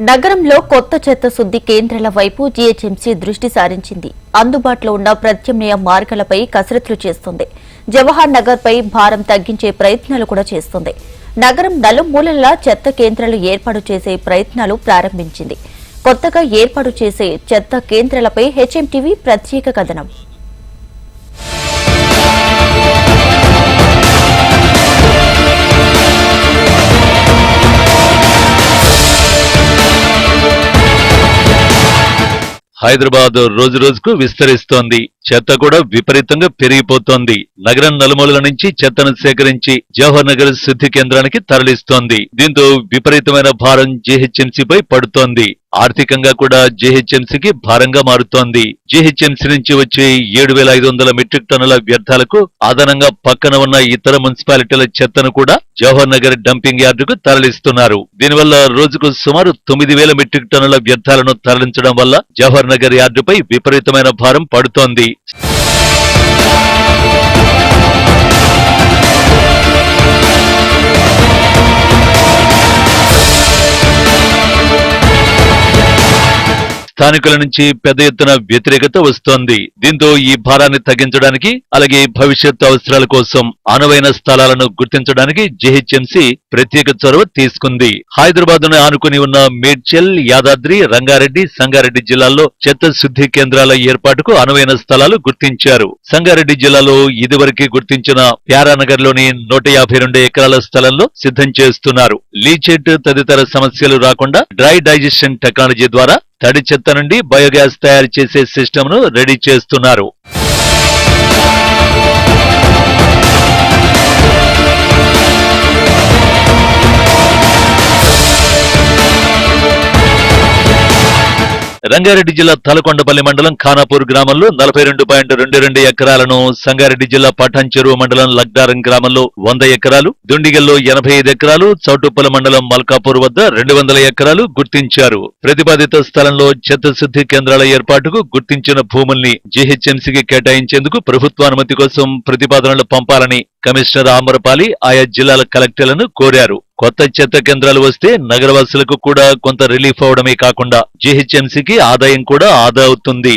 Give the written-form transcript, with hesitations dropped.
నగరంలో కొత్త చెత్త శుద్ధి కేంద్రాల వైపు జీహెచ్ఎంసీ దృష్టి సారించింది. అందుబాటులో ఉన్న ప్రత్యామ్నాయ మార్గాలపై కసరత్తులు చేస్తుంది. జవహర్ నగర్ పై భారం తగ్గించే ప్రయత్నాలు కూడా చేస్తుంది. నగరం నలుమూలలా చెత్త కేంద్రాలు ఏర్పాటు చేసే ప్రయత్నాలు ప్రారంభించింది. కొత్తగా ఏర్పాటు చేసే చెత్త కేంద్రాలపై హెచ్ఎంటీవీ ప్రత్యేక కథనం. హైదరాబాద్ రోజు రోజుకు విస్తరిస్తోంది. చెత్త కూడా విపరీతంగా పెరిగిపోతోంది. నగరం నలుమూలల నుంచి చెత్తను సేకరించి జవహర్ నగర్ శుద్ధి కేంద్రానికి తరలిస్తోంది. దీంతో విపరీతమైన భారం జీహెచ్ఎంసీపై పడుతోంది. ఆర్థికంగా కూడా జీహెచ్ఎంసీకి భారంగా మారుతోంది. జీహెచ్ఎంసీ నుంచి వచ్చే 7,500 మెట్రిక్ టన్నుల వ్యర్థాలకు అదనంగా పక్కన ఉన్న ఇతర మున్సిపాలిటీల చెత్తను కూడా జవహర్ నగర్ డంపింగ్ యార్డుకు తరలిస్తున్నారు. దీనివల్ల రోజుకు సుమారు 9,000 మెట్రిక్ టన్నుల వ్యర్థాలను తరలించడం వల్ల జవహర్ నగర్ యార్డుపై విపరీతమైన భారం పడుతోంది. స్థానికుల నుంచి పెద్ద ఎత్తున వ్యతిరేకత వస్తోంది. దీంతో ఈ భారాన్ని తగ్గించడానికి, అలాగే భవిష్యత్తు అవసరాల కోసం అనువైన స్థలాలను గుర్తించడానికి జీహెచ్ఎంసీ ప్రత్యేక చొరవ తీసుకుంది. హైదరాబాద్ ను ఆనుకుని ఉన్న మేడ్చల్, యాదాద్రి, రంగారెడ్డి, సంగారెడ్డి జిల్లాల్లో చెత్త శుద్ధి కేంద్రాల ఏర్పాటుకు అనువైన స్థలాలు గుర్తించారు. సంగారెడ్డి జిల్లాలో ఇదివరకే గుర్తించిన ప్యారానగర్ లోని 152 ఎకరాల స్థలంలో సిద్ధం చేస్తున్నారు. లీచెట్ తదితర సమస్యలు రాకుండా డ్రై డైజెషన్ టెక్నాలజీ ద్వారా తడి చెత్త నుండి బయోగ్యాస్ తయారు చేసే సిస్టమ్ ను రెడీ చేస్తున్నారు. రంగారెడ్డి జిల్లా తలకొండపల్లి మండలం ఖానాపూర్ గ్రామంలో 42.22 ఎకరాలను, సంగారెడ్డి జిల్లా పఠాన్ చెరువు మండలం లగ్డారం గ్రామంలో 100 ఎకరాలు, దుండిగల్లో 85 ఎకరాలు, చౌటుప్పల మండలం మల్కాపూర్ వద్ద 200 ఎకరాలు గుర్తించారు. ప్రతిపాదిత స్థలంలో చెత్త శుద్ధి కేంద్రాల ఏర్పాటుకు గుర్తించిన భూముల్ని జీహెచ్ఎంసీకి కేటాయించేందుకు ప్రభుత్వానుమతి కోసం ప్రతిపాదనలు పంపాలని కమిషనర్ ఆమరపాలి ఆయా జిల్లాల కలెక్టర్లను కోరారు. కొత్త చెత్త కేంద్రాలు వస్తే నగరవాసులకు కూడా కొంత రిలీఫ్ అవడమే కాకుండా జీహెచ్ఎంసీకి ఆదాయం కూడా ఆదా అవుతుంది.